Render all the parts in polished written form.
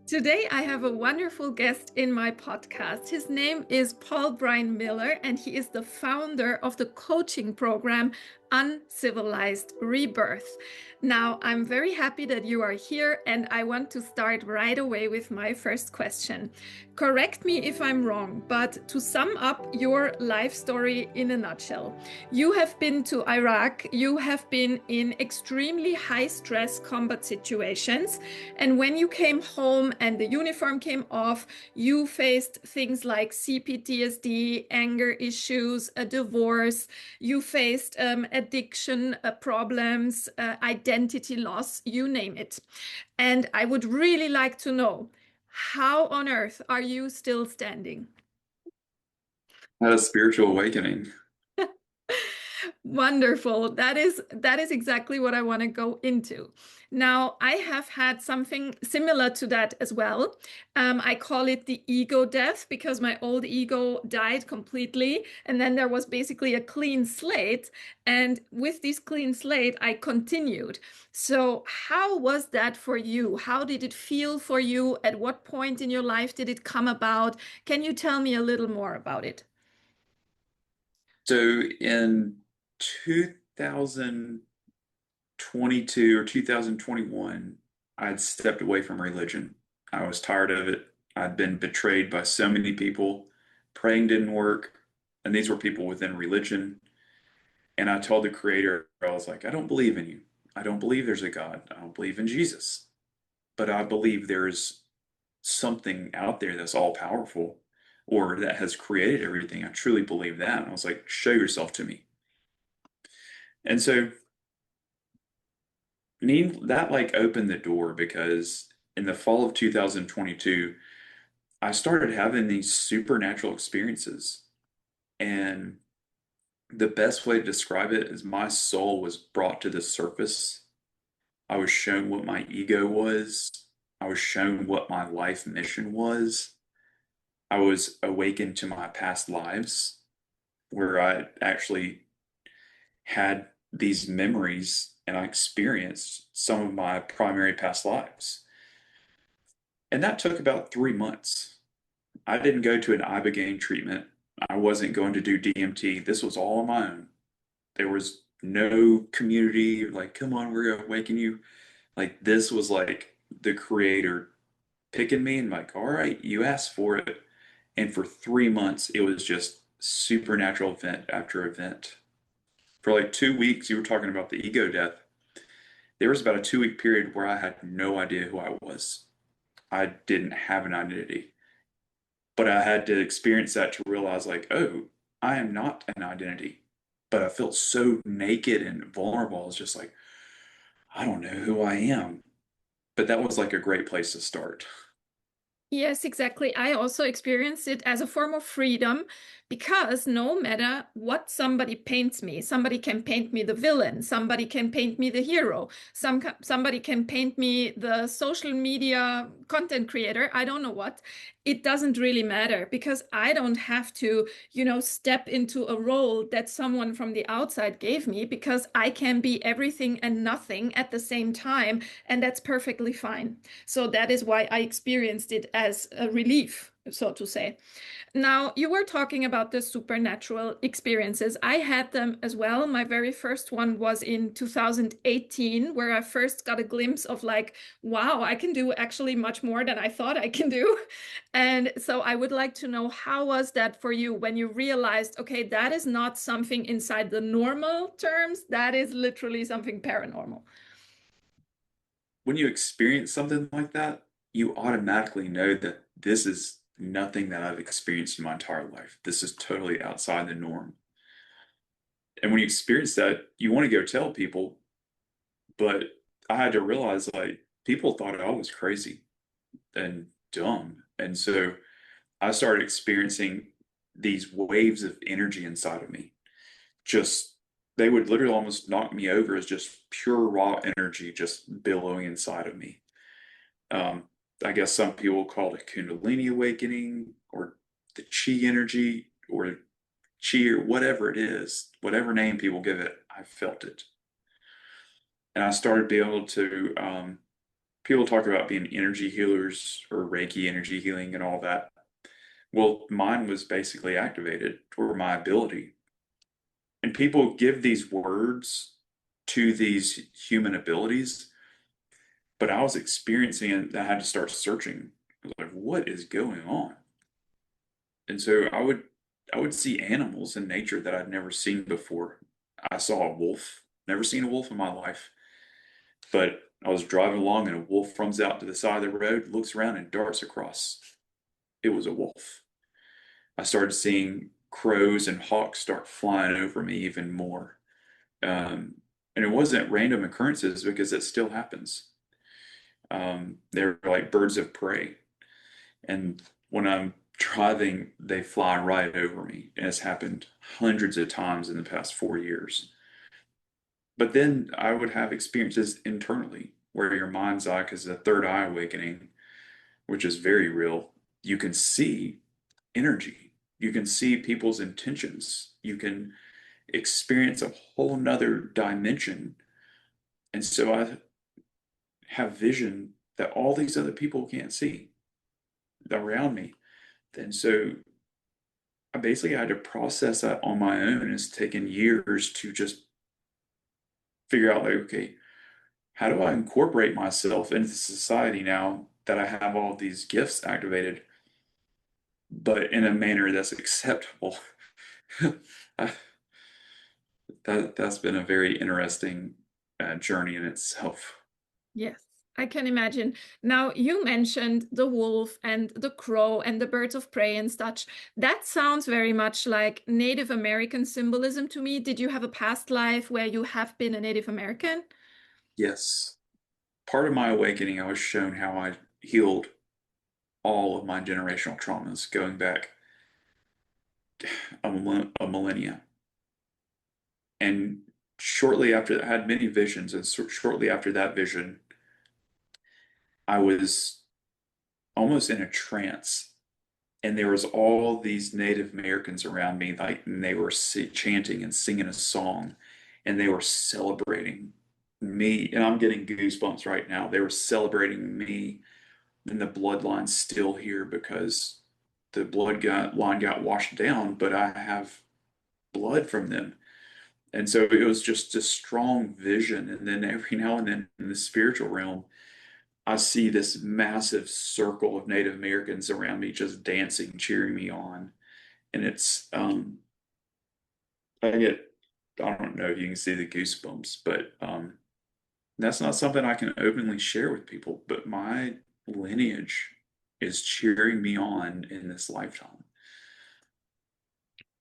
Today, I have a wonderful guest in my podcast. His name is Paul Bryan Miller, and he is the founder of the coaching program Uncivilized Rebirth. Now, I'm very happy that you are here, and I want to start right away with my first question. Correct me if I'm wrong, but to sum up your life story in a nutshell, you have been to Iraq, you have been in extremely high stress combat situations. And when you came home and the uniform came off, you faced things like CPTSD, anger issues, a divorce. You faced addiction problems, identity loss, you name it. And I would really like to know, how on earth are you still standing? Had a spiritual awakening. Wonderful. That is exactly what I want to go into. Now, I have had something similar to that as well. I call it the ego death because my old ego died completely, and then there was basically a clean slate. And with this clean slate, I continued. So, how was that for you? How did it feel for you? At what point in your life did it come about? Can you tell me a little more about it? So in 2022 or 2021, I'd stepped away from religion. I was tired of it. I'd been betrayed by so many people. Praying didn't work. And these were people within religion. And I told the creator, I was like, I don't believe in you. I don't believe there's a God. I don't believe in Jesus. But I believe there's something out there that's all powerful or that has created everything. I truly believe that. And I was like, show yourself to me. And so that like opened the door because in the fall of 2022, I started having these supernatural experiences. And the best way to describe it is my soul was brought to the surface. I was shown what my ego was. I was shown what my life mission was. I was awakened to my past lives where I actually had these memories and I experienced some of my primary past lives. And that took about 3 months. I didn't go to an Ibogaine treatment. I wasn't going to do DMT. This was all on my own. There was no community like, come on, we're going to awaken you. Like, this was like the creator picking me and like, all right, you asked for it. And for 3 months, it was just supernatural event after event. For like 2 weeks, you were talking about the ego death. There was about a 2 week period where I had no idea who I was. I didn't have an identity, but I had to experience that to realize, like, oh, I am not an identity. But I felt so naked and vulnerable. I was just like, I don't know who I am. But that was like a great place to start. Yes, exactly. I also experienced it as a form of freedom because no matter what somebody paints me, somebody can paint me the villain, somebody can paint me the hero, somebody can paint me the social media content creator, I don't know what. It doesn't really matter because I don't have to, step into a role that someone from the outside gave me because I can be everything and nothing at the same time, and that's perfectly fine. So that is why I experienced it as a relief, so to say. Now, you were talking about the supernatural experiences. I had them as well. My very first one was in 2018, where I first got a glimpse of like, wow, I can do actually much more than I thought I can do. And so I would like to know, how was that for you when you realized, okay, that is not something inside the normal terms, that is literally something paranormal. When you experience something like that, you automatically know that this is nothing that I've experienced in my entire life. This is totally outside the norm. And when you experience that, you want to go tell people, but I had to realize like people thought I was crazy and dumb. And so I started experiencing these waves of energy inside of me. Just they would literally almost knock me over as just pure raw energy just billowing inside of me. Um, I guess some people call it Kundalini awakening or the chi energy or chi or whatever it is, whatever name people give it, I felt it. And I started being able to people talk about being energy healers or Reiki energy healing and all that. Well, mine was basically activated for my ability. And people give these words to these human abilities, but I was experiencing it. I had to start searching. I was like, what is going on? And so I would see animals in nature that I'd never seen before. I saw a wolf, never seen a wolf in my life, but I was driving along and a wolf runs out to the side of the road, looks around and darts across. It was a wolf. I started seeing crows and hawks start flying over me even more. And it wasn't random occurrences because it still happens. They're like birds of prey. And when I'm driving, they fly right over me. And it's happened hundreds of times in the past 4 years. But then I would have experiences internally where your mind's eye, because the third eye awakening, which is very real, you can see energy. You can see people's intentions. You can experience a whole nother dimension. And so I have vision that all these other people can't see around me. And so I basically had to process that on my own. It's taken years to just figure out, like, okay, how do I incorporate myself into society now that I have all these gifts activated, but in a manner that's acceptable? I- that's been a very interesting journey in itself. Yes, I can imagine. Now, you mentioned the wolf and the crow and the birds of prey and such. That sounds very much like Native American symbolism to me. Did you have a past life where you have been a Native American? Yes. Part of my awakening, I was shown how I healed all of my generational traumas going back a millennia. And shortly after, I had many visions, and shortly after that vision, I was almost in a trance. And there was all these Native Americans around me, like, and they were chanting and singing a song, and they were celebrating me. And I'm getting goosebumps right now. They were celebrating me, and the bloodline's still here because the line got washed down, but I have blood from them. And so it was just a strong vision. And then every now and then in the spiritual realm, I see this massive circle of Native Americans around me just dancing, cheering me on. And I get, I don't know if you can see the goosebumps, but that's not something I can openly share with people. But my lineage is cheering me on in this lifetime.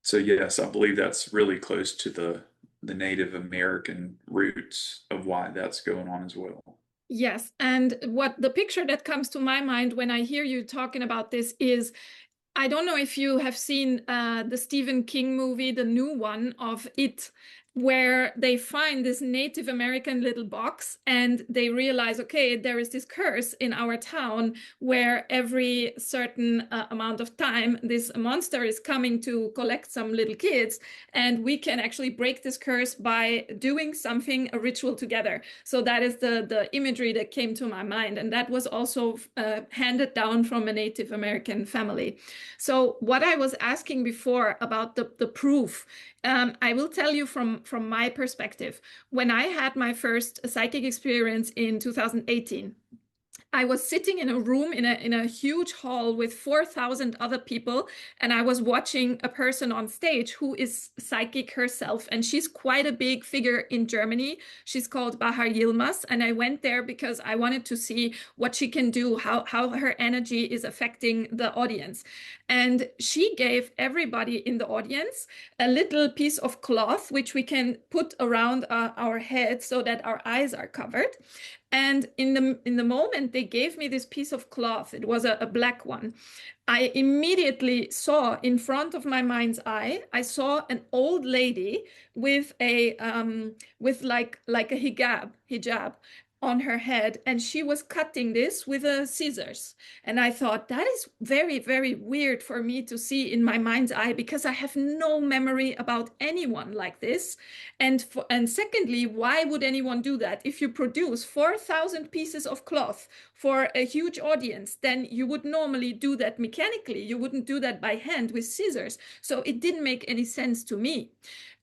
So yes, I believe that's really close to the Native American roots of why that's going on as well. Yes, and what the picture that comes to my mind when I hear you talking about this is I don't know if you have seen the Stephen King movie, the new one of It, where they find this Native American little box and they realize, okay, there is this curse in our town where every certain amount of time this monster is coming to collect some little kids, and we can actually break this curse by doing something, a ritual together. So that is the imagery that came to my mind, and that was also handed down from a Native American family. So what I was asking before about the proof, I will tell you from my perspective. When I had my first psychic experience in 2018, I was sitting in a room in a huge hall with 4,000 other people, and I was watching a person on stage who is psychic herself, and she's quite a big figure in Germany. She's called Bahar Yilmaz, and I went there because I wanted to see what she can do, how her energy is affecting the audience. And she gave everybody in the audience a little piece of cloth which we can put around our head so that our eyes are covered. And in the moment they gave me this piece of cloth, it was a black one. I immediately saw in front of my mind's eye, I saw an old lady with a with like a hijab, on her head, and she was cutting this with a scissors. And I thought that is very, very weird for me to see in my mind's eye, because I have no memory about anyone like this. And secondly, why would anyone do that? If you produce 4,000 pieces of cloth for a huge audience, then you would normally do that mechanically. You wouldn't do that by hand with scissors. So it didn't make any sense to me.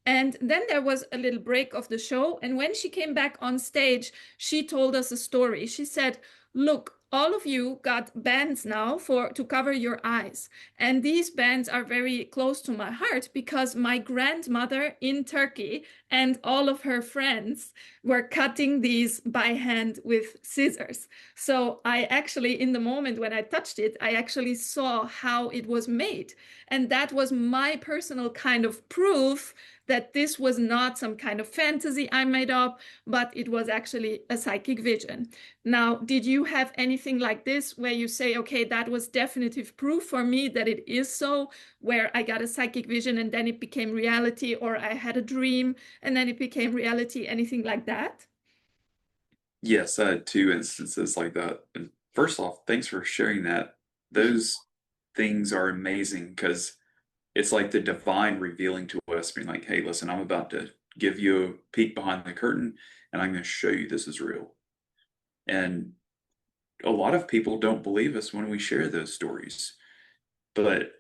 And then there was a little break of the show. And when she came back on stage, she told us a story. She said, "Look, all of you got bands now to cover your eyes. And these bands are very close to my heart, because my grandmother in Turkey and all of her friends were cutting these by hand with scissors." So I actually, in the moment when I touched it, I actually saw how it was made. And that was my personal kind of proof that this was not some kind of fantasy I made up, but it was actually a psychic vision. Now, did you have anything like this where you say, okay, that was definitive proof for me that it is so, where I got a psychic vision and then it became reality, or I had a dream and then it became reality, anything like that? Yes, I had two instances like that. And first off, thanks for sharing that. Those things are amazing because it's like the divine revealing to us, being like, hey, listen, I'm about to give you a peek behind the curtain and I'm going to show you this is real. And a lot of people don't believe us when we share those stories. But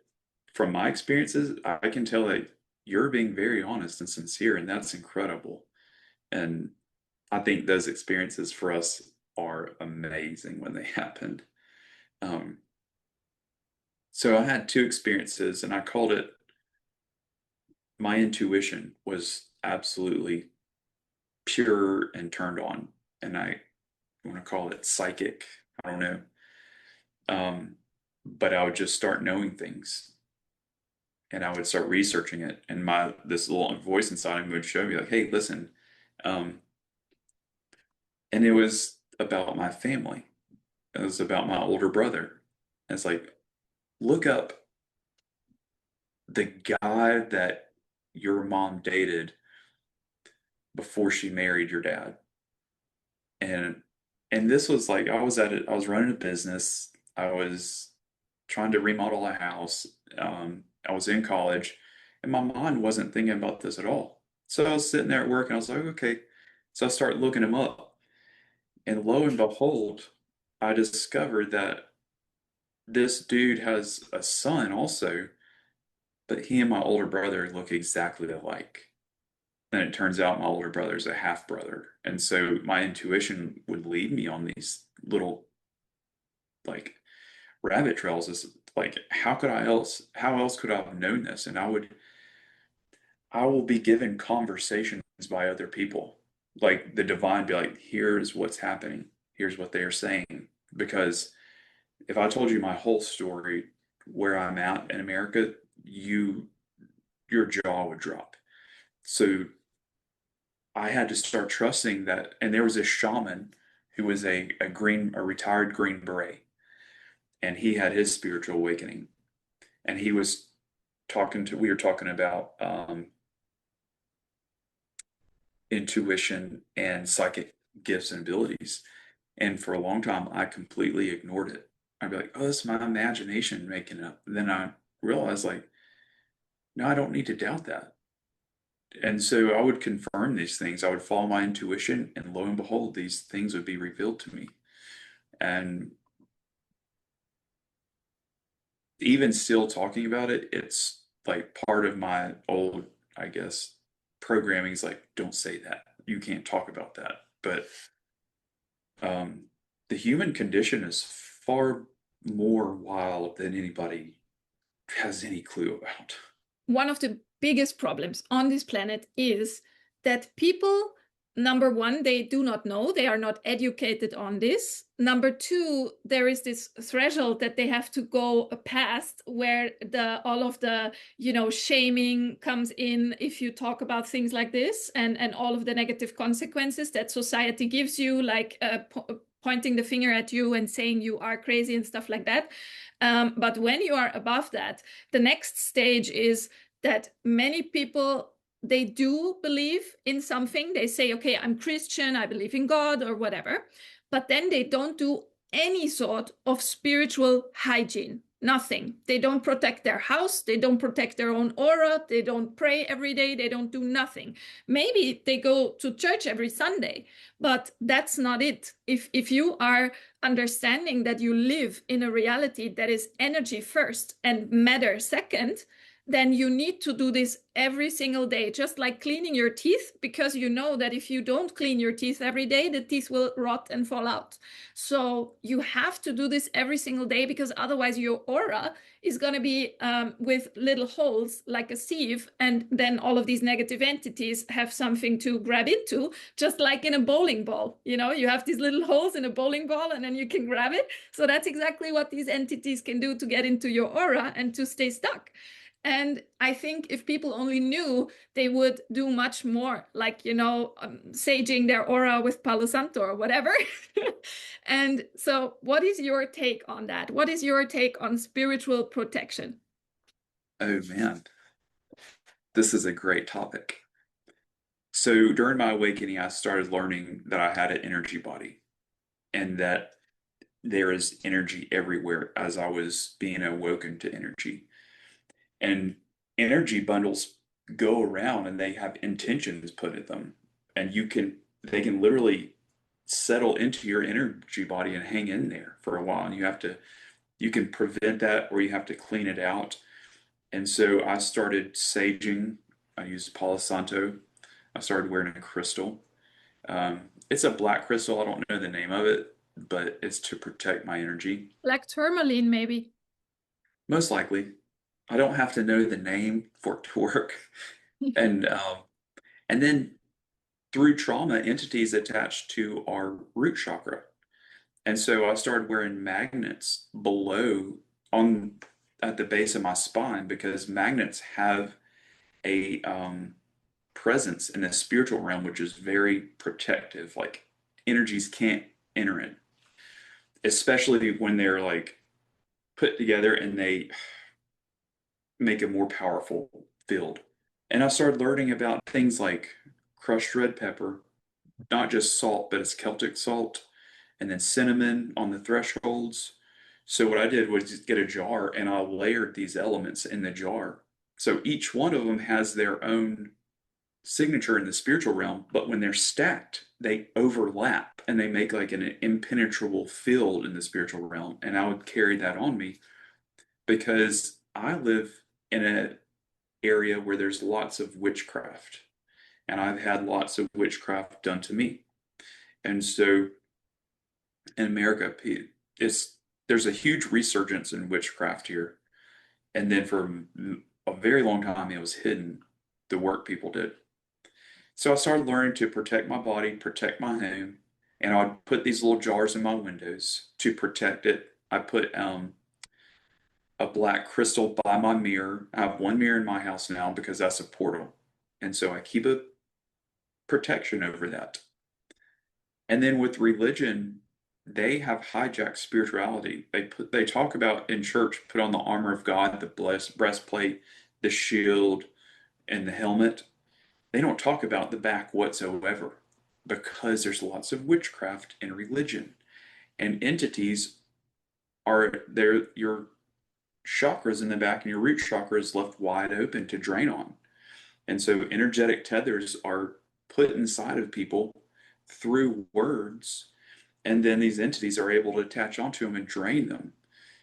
from my experiences, I can tell that you're being very honest and sincere, and that's incredible. And I think those experiences for us are amazing when they happen. Um, so I had two experiences, and I called it my intuition was absolutely pure and turned on, and I want to call it psychic. I don't know. But I would just start knowing things, and I would start researching it, and my this little voice inside of me would show me like, "Hey, listen," um, and it was about my family. It was about my older brother. And it's like, look up the guy that your mom dated before she married your dad. And this was like I was at it, I was running a business. I was trying to remodel a house. I was in college and my mind wasn't thinking about this at all. So I was sitting there at work and I was like, okay. So I started looking him up. And lo and behold, I discovered that this dude has a son also, but he and my older brother look exactly alike. And it turns out my older brother's a half brother. And so my intuition would lead me on these little like rabbit trails. Is like, how else could I have known this? And I will be given conversations by other people. Like the divine be like, here's what's happening. Here's what they are saying. Because if I told you my whole story, where I'm at in America, your jaw would drop. So I had to start trusting that. And there was a shaman who was a retired Green Beret, and he had his spiritual awakening. And he was we were talking about intuition and psychic gifts and abilities. And for a long time, I completely ignored it. I'd be like, oh, it's my imagination making it up. And then I realized, like, no, I don't need to doubt that. And so I would confirm these things. I would follow my intuition, and lo and behold, these things would be revealed to me. And even still talking about it, it's like part of my old, I guess, programming is like, don't say that. You can't talk about that. But um, the human condition is far more wild than anybody has any clue about. One of the biggest problems on this planet is that people, number one, they do not know, they are not educated on this. Number two, there is this threshold that they have to go past, where all of the shaming comes in if you talk about things like this, and all of the negative consequences that society gives you, like pointing the finger at you and saying you are crazy and stuff like that. But when you are above that, the next stage is that many people they do believe in something. They say, okay, I'm Christian, I believe in God or whatever, but then they don't do any sort of spiritual hygiene. Nothing. They don't protect their house. They don't protect their own aura. They don't pray every day. They don't do nothing. Maybe they go to church every Sunday, but that's not it. If you are understanding that you live in a reality that is energy first and matter second, then you need to do this every single day, just like cleaning your teeth, because you know that if you don't clean your teeth every day, the teeth will rot and fall out. So you have to do this every single day, because otherwise your aura is going to be with little holes like a sieve, and then all of these negative entities have something to grab into, just like in a bowling ball. You know, you have these little holes in a bowling ball and then you can grab it. So that's exactly what these entities can do to get into your aura and to stay stuck. And I think if people only knew, they would do much more, like, saging their aura with Palo Santo or whatever. And so, what is your take on that? What is your take on spiritual protection? Oh man, this is a great topic. So during my awakening, I started learning that I had an energy body and that there is energy everywhere as I was being awoken to energy. And energy bundles go around and they have intentions put in them. And they can literally settle into your energy body and hang in there for a while. And you can prevent that or you have to clean it out. And so I started saging. I used Palo Santo. I started wearing a crystal. It's a black crystal. I don't know the name of it, but it's to protect my energy. Like tourmaline, maybe. Most likely. I don't have to know the name for it to work. And and then through trauma, entities attached to our root chakra. And so I started wearing magnets below on at the base of my spine because magnets have a presence in the spiritual realm, which is very protective. Like energies can't enter it, especially when they're like put together and they make a more powerful field. And I started learning about things like crushed red pepper, not just salt, but it's Celtic salt, and then cinnamon on the thresholds. So what I did was just get a jar and I layered these elements in the jar. So each one of them has their own signature in the spiritual realm, but when they're stacked, they overlap and they make like an impenetrable field in the spiritual realm. And I would carry that on me because I live in an area where there's lots of witchcraft, and I've had lots of witchcraft done to me. And so in America, it's there's a huge resurgence in witchcraft here. And then for a very long time, it was hidden, the work people did. So I started learning to protect my body, protect my home, and I'd put these little jars in my windows to protect it. I put a black crystal by my mirror. I have one mirror in my house now because that's a portal. And so I keep a protection over that. And then with religion, they have hijacked spirituality. They talk about in church, put on the armor of God, the breastplate, the shield, and the helmet. They don't talk about the back whatsoever because there's lots of witchcraft in religion. And entities are there, your chakras in the back and your root chakra is left wide open to drain on. And so energetic tethers are put inside of people through words, and then these entities are able to attach onto them and drain them.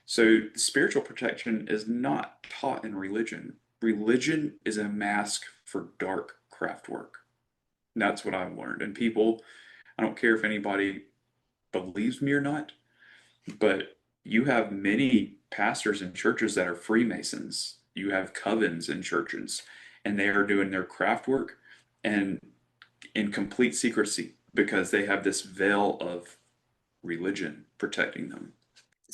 So spiritual protection is not taught in religion. Religion is a mask for dark craft work. That's what I've learned. And people, I don't care if anybody believes me or not, but you have many pastors in churches that are Freemasons. You have covens in churches, and they are doing their craft work and in complete secrecy because they have this veil of religion protecting them.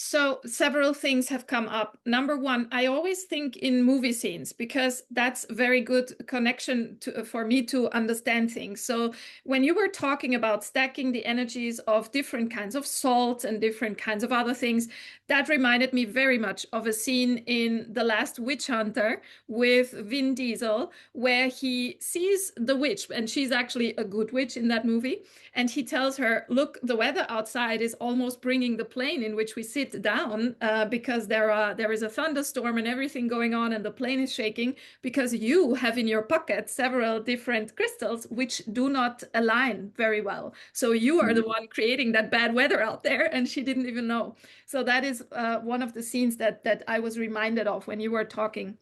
So several things have come up. Number one, I always think in movie scenes because that's a very good connection for me to understand things. So when you were talking about stacking the energies of different kinds of salts and different kinds of other things, that reminded me very much of a scene in The Last Witch Hunter with Vin Diesel, where he sees the witch, and she's actually a good witch in that movie. And he tells her, look, the weather outside is almost bringing the plane in which we sit down because there is a thunderstorm and everything going on, and the plane is shaking because you have in your pocket several different crystals which do not align very well. So you are the one creating that bad weather out there, and she didn't even know. So that is one of the scenes that I was reminded of when you were talking.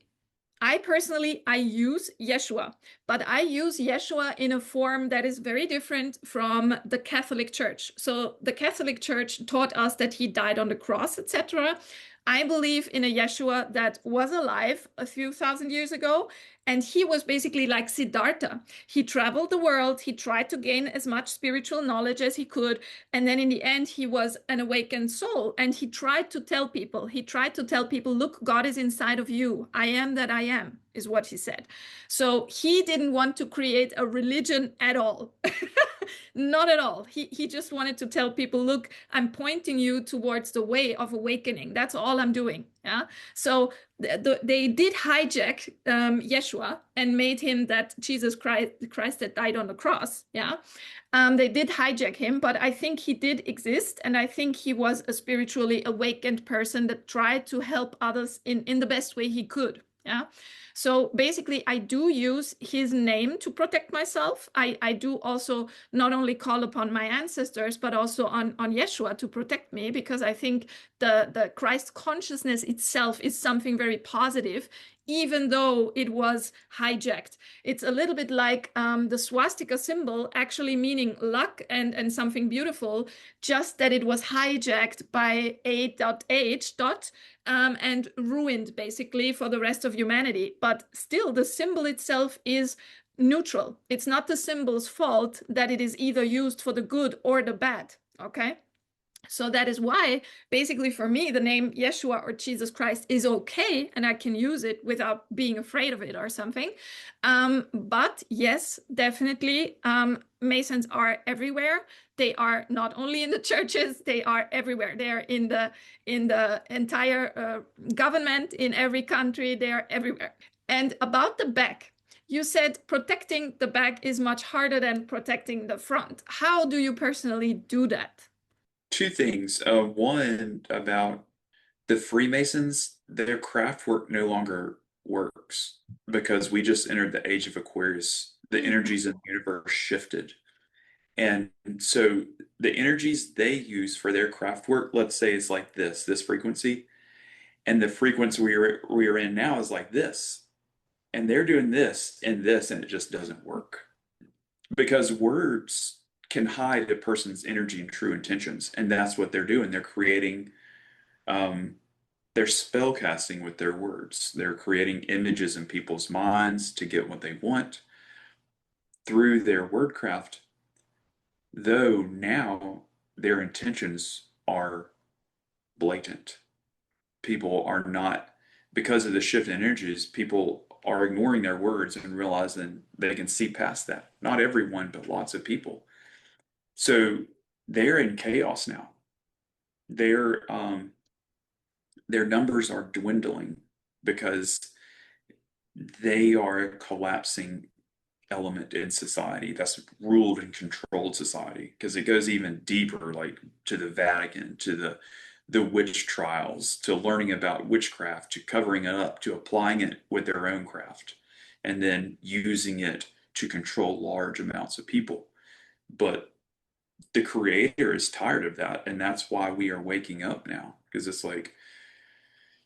I personally, I use Yeshua, but I use Yeshua in a form that is very different from the Catholic Church. So the Catholic Church taught us that he died on the cross, etc. I believe in a Yeshua that was alive a few thousand years ago, and he was basically like Siddhartha. He traveled the world, he tried to gain as much spiritual knowledge as he could, and then in the end, he was an awakened soul. And he tried to tell people, look, God is inside of you. I am that I am, is what he said. So he didn't want to create a religion at all. Not at all. He just wanted to tell people, look, I'm pointing you towards the way of awakening. That's all I'm doing. Yeah. So they did hijack Yeshua and made him that Jesus Christ, the Christ that died on the cross. Yeah. They did hijack him, but I think he did exist, and I think he was a spiritually awakened person that tried to help others in the best way he could. Yeah. So basically, I do use his name to protect myself. I do also not only call upon my ancestors, but also on Yeshua to protect me, because I think the Christ consciousness itself is something very positive, even though it was hijacked. It's a little bit like the swastika symbol actually meaning luck and something beautiful, just that it was hijacked by A.H. And ruined basically for the rest of humanity. But still, the symbol itself is neutral. It's not the symbol's fault that it is either used for the good or the bad. Okay. So that is why, basically, for me, the name Yeshua or Jesus Christ is okay, and I can use it without being afraid of it or something. But yes, definitely, Masons are everywhere. They are not only in the churches; they are everywhere. They are in the entire government in every country. They are everywhere. And about the back. You said protecting the back is much harder than protecting the front. How do you personally do that? Two things. One about the Freemasons, their craft work no longer works because we just entered the age of Aquarius. The energies in the universe shifted. And so the energies they use for their craft work, let's say, is like this frequency. And the frequency we are in now is like this. And they're doing this and this, and it just doesn't work. Because words can hide a person's energy and true intentions. And that's what they're doing. They're creating they're spell casting with their words. They're creating images in people's minds to get what they want through their wordcraft, though now their intentions are blatant. People are not, because of the shift in energies, people are ignoring their words and realizing they can see past that. Not everyone, but lots of people. So they're in chaos now. Their their numbers are dwindling because they are a collapsing element in society that's ruled and controlled society, because it goes even deeper, like to the Vatican, to the witch trials, to learning about witchcraft, to covering it up, to applying it with their own craft, and then using it to control large amounts of people. But the creator is tired of that, and that's why we are waking up now, because it's like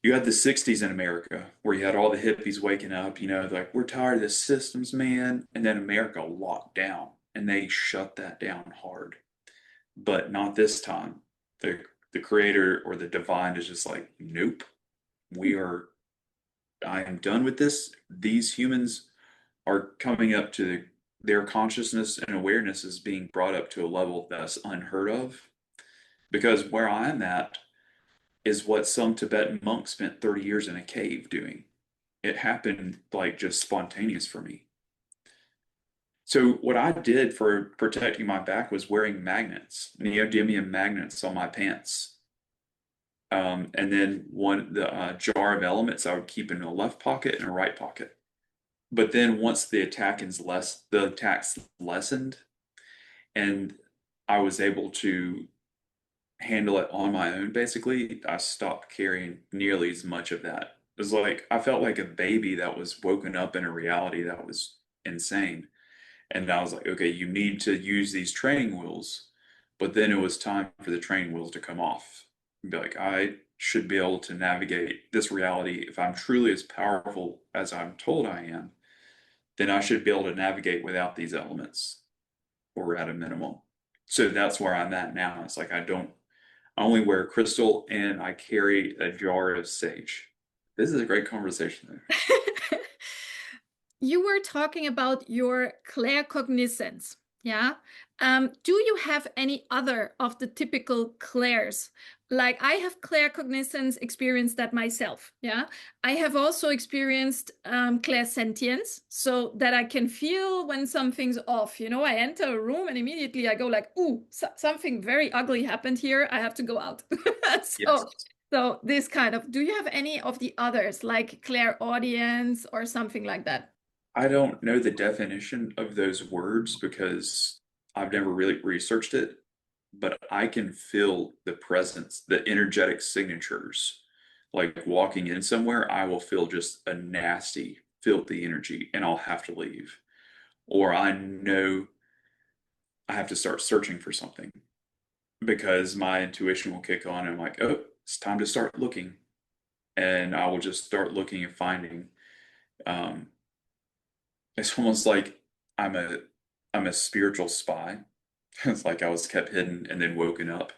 you had the 60s in America where you had all the hippies waking up, like, we're tired of the systems, man. And then America locked down and they shut that down hard. But not this time. The creator or the divine is just like, nope, I am done with this. These humans are coming up to their consciousness and awareness is being brought up to a level that's unheard of. Because where I'm at, is what some Tibetan monks spent 30 years in a cave doing. It happened like just spontaneous for me. So what I did for protecting my back was wearing magnets, neodymium magnets on my pants. And then the jar of elements I would keep in a left pocket and a right pocket. But then once the attacks lessened, and I was able to handle it on my own, basically, I stopped carrying nearly as much of that. It was like I felt like a baby that was woken up in a reality that was insane. And I was like, okay, you need to use these training wheels. But then it was time for the training wheels to come off. And be like, I should be able to navigate this reality. If I'm truly as powerful as I'm told I am, then I should be able to navigate without these elements or at a minimum. So that's where I'm at now. It's like I only wear crystal and I carry a jar of sage. This is a great conversation. You were talking about your claircognizance. Yeah. Do you have any other of the typical clairs? Like I have claircognizance experienced that myself. Yeah. I have also experienced clairsentience, so that I can feel when something's off. I enter a room and immediately I go like, "Ooh, something very ugly happened here. I have to go out." Yes. So this kind of. Do you have any of the others, like clairaudience or something like that? I don't know the definition of those words because I've never really researched it, but I can feel the presence, the energetic signatures. Like walking in somewhere, I will feel just a nasty, filthy energy and I'll have to leave. Or I know I have to start searching for something because my intuition will kick on and I'm like, oh, it's time to start looking. And I will just start looking and finding. Um, it's almost like I'm a I'm a spiritual spy. It's like I was kept hidden and then woken up.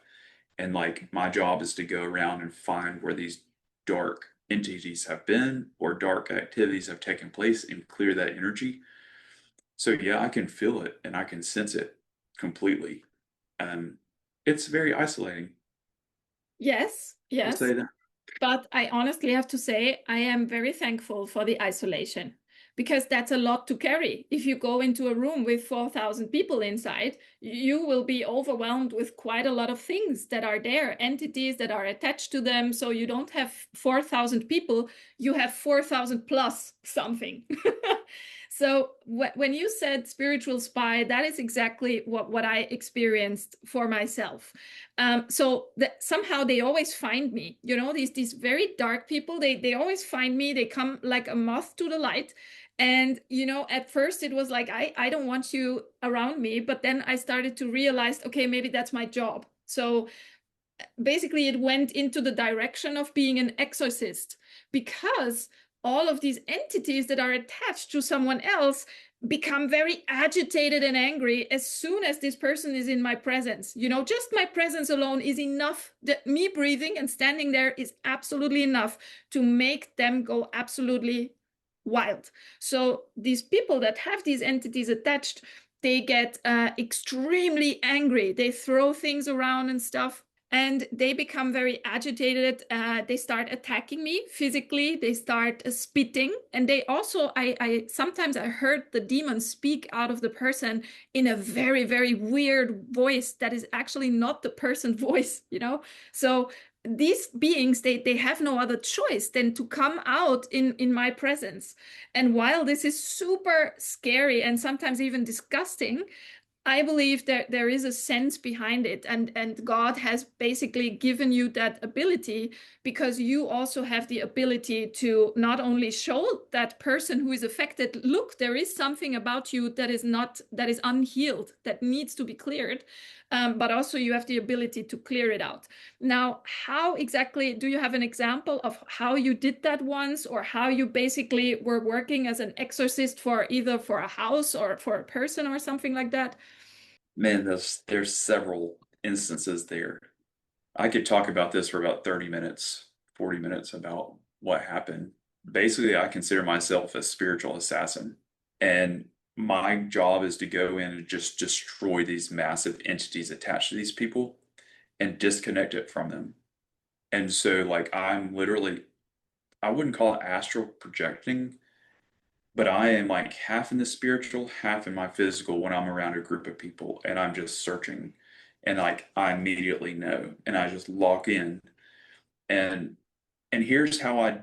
And like my job is to go around and find where these dark entities have been or dark activities have taken place and clear that energy. So yeah, I can feel it and I can sense it completely. And it's very isolating. Yes, I'll yes. say that. But I honestly have to say, I am very thankful for the isolation because that's a lot to carry. If you go into a room with 4,000 people inside, you will be overwhelmed with quite a lot of things that are there, entities that are attached to them. So you don't have 4,000 people, you have 4,000 plus something. So when you said spiritual spy, that is exactly what I experienced for myself. So that somehow they always find me. These very dark people. They always find me. They come like a moth to the light. And at first it was like I don't want you around me, but then I started to realize, okay, maybe that's my job. So basically it went into the direction of being an exorcist because all of these entities that are attached to someone else become very agitated and angry as soon as this person is in my presence. Just my presence alone is enough. That me breathing and standing there is absolutely enough to make them go absolutely wild. So these people that have these entities attached, they get extremely angry. They throw things around and stuff, and they become very agitated. They start attacking me physically. They start spitting, and they also, I sometimes I heard the demon speak out of the person in a very, very weird voice that is actually not the person's voice. So these beings, they have no other choice than to come out in my presence. And while this is super scary and sometimes even disgusting, I believe that there is a sense behind it, and God has basically given you that ability because you also have the ability to not only show that person who is affected, look, there is something about you that is unhealed, that needs to be cleared, but also you have the ability to clear it out. Now, how exactly do you have an example of how you did that once, or how you basically were working as an exorcist for either for a house or for a person or something like that? Man, there's several instances there. I could talk about this for about 30 minutes, 40 minutes about what happened. Basically, I consider myself a spiritual assassin, and my job is to go in and just destroy these massive entities attached to these people and disconnect it from them. And so like I'm literally, I wouldn't call it astral projecting, but I am like half in the spiritual, half in my physical when I'm around a group of people and I'm just searching and like I immediately know and I just lock in and here's how I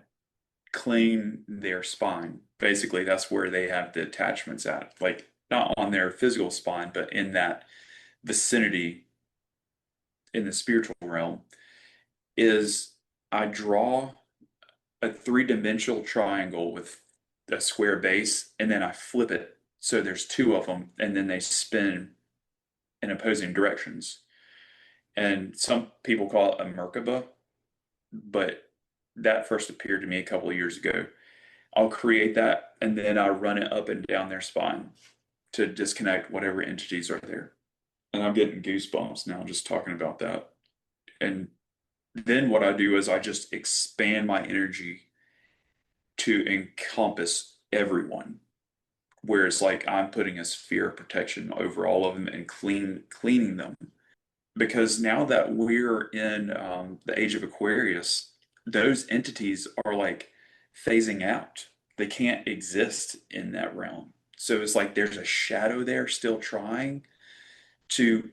clean their spine. Basically, that's where they have the attachments at. Like not on their physical spine, but in that vicinity in the spiritual realm is I draw a three-dimensional triangle with a square base, and then I flip it. So there's two of them, and then they spin in opposing directions. And some people call it a Merkaba, but that first appeared to me a couple of years ago. I'll create that, and then I run it up and down their spine to disconnect whatever entities are there. And I'm getting goosebumps now just talking about that. And then what I do is I just expand my energy to encompass everyone. Whereas like I'm putting a sphere of protection over all of them and cleaning them. Because now that we're in the age of Aquarius, those entities are like phasing out. They can't exist in that realm. So it's like there's a shadow there still trying to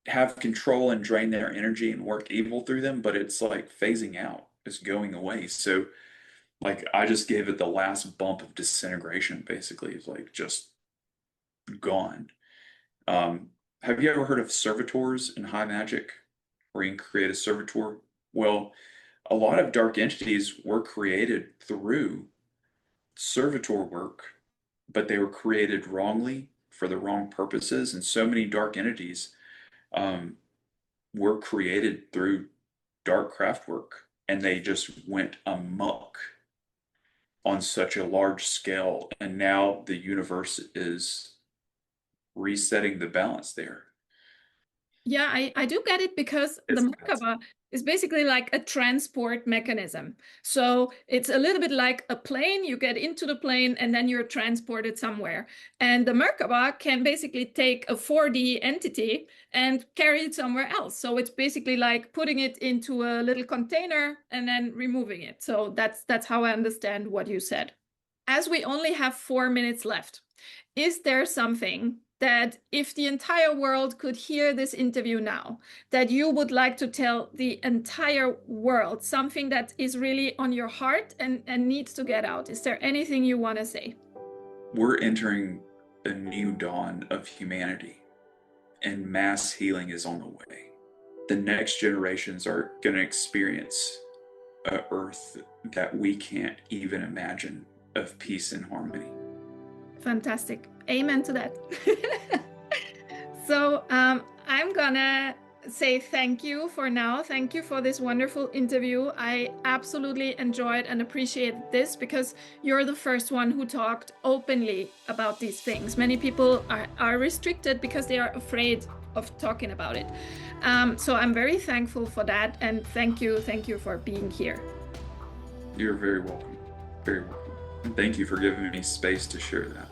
have control and drain their energy and work evil through them, but it's like phasing out. It's going away. So like I just gave it the last bump of disintegration, basically. It's like just gone. Um, have you ever heard of servitors in high magic, where you can create a servitor? Well, a lot of dark entities were created through servitor work, but they were created wrongly for the wrong purposes. And so many dark entities um, were created through dark craft work, and they just went amok on such a large scale. And now the universe is resetting the balance there. Yeah, I do get it because the It's Merkaba is basically like a transport mechanism. So it's a little bit like a plane. You get into the plane and then you're transported somewhere. And the Merkaba can basically take a 4D entity and carry it somewhere else. So it's basically like putting it into a little container and then removing it. So that's how I understand what you said. As we only have 4 minutes left, is there something that if the entire world could hear this interview now, that you would like to tell the entire world, something that is really on your heart and needs to get out? Is there anything you want to say? we're entering a new dawn of humanity, and mass healing is on the way. The next generations are going to experience a earth that we can't even imagine of peace and harmony. Fantastic. Amen to that. So I'm gonna say thank you for now. Thank you for this wonderful interview. I absolutely enjoyed and appreciated this because you're the first one who talked openly about these things. Many people are restricted because they are afraid of talking about it. So I'm very thankful for that, and thank you for being here. You're very welcome. Very welcome. And thank you for giving me space to share that.